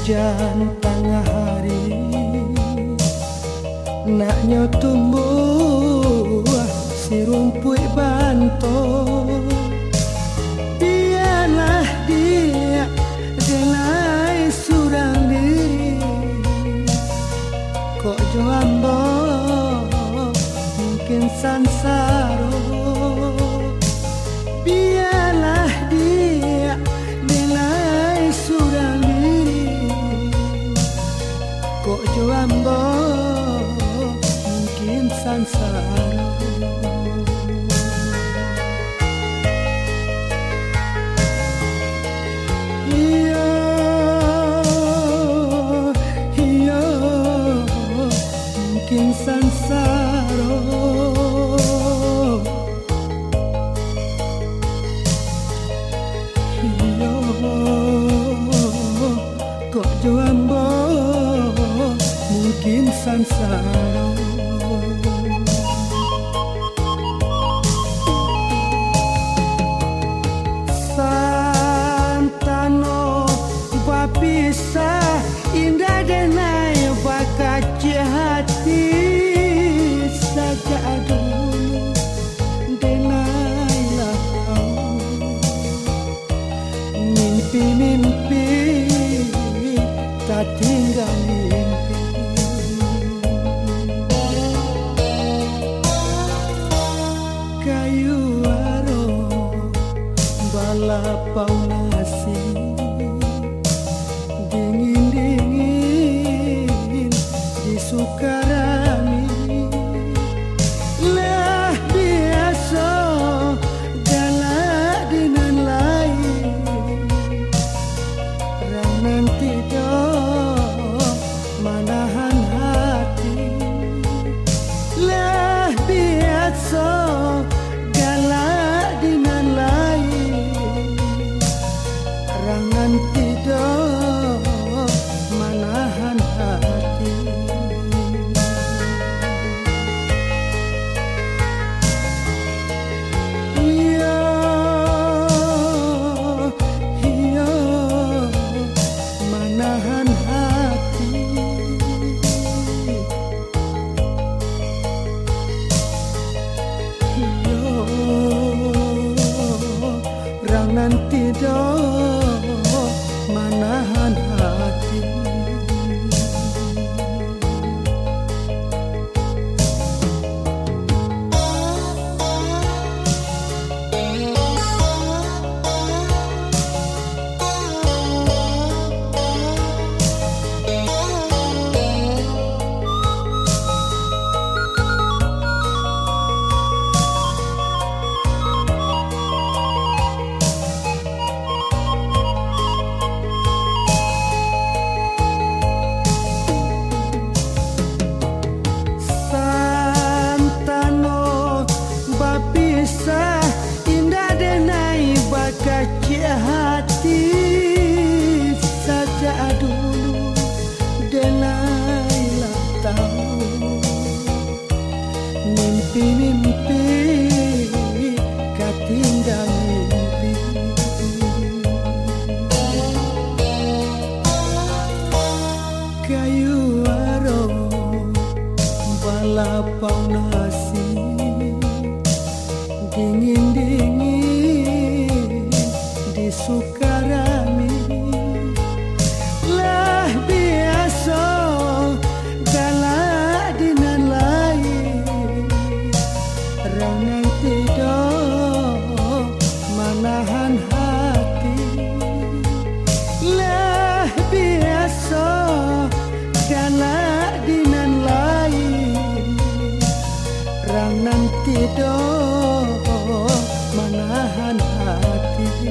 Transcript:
hujan tengah hari naknya tumbuh si rumput banto. Biarlah dia denai surang diri kok joambo mungkin sansaro. Biarlah dia denai surang diri kok joambo mungkin sansaro. Mungkin sansaro iyo kok joambo mungkin sansaro. Santano bapisah indah denai bakaci hati saja dulu denailah kau mimpi-mimpi tak tinggal mimpi. Kayu aro balapau nasi dingin-dingin di Sukarami. Lah biasa galak dengan lain orang nanti do manahan hati. Lah biasa galak dengan lain orang nanti do manahan hati. Iya, iya, manahan hati. Iya, orang nanti do manahan hati. Bisa indah denai bakaci hati saja dulu denailah tahu mimpi-mimpi katinggal mimpi. Kayu aro balapau nasi dingin-dingin di Sukarami. Lah biasa galak dengan lain orang nanti do manahan hati. Lah biasa galak dengan lain orang nanti do manahan hati.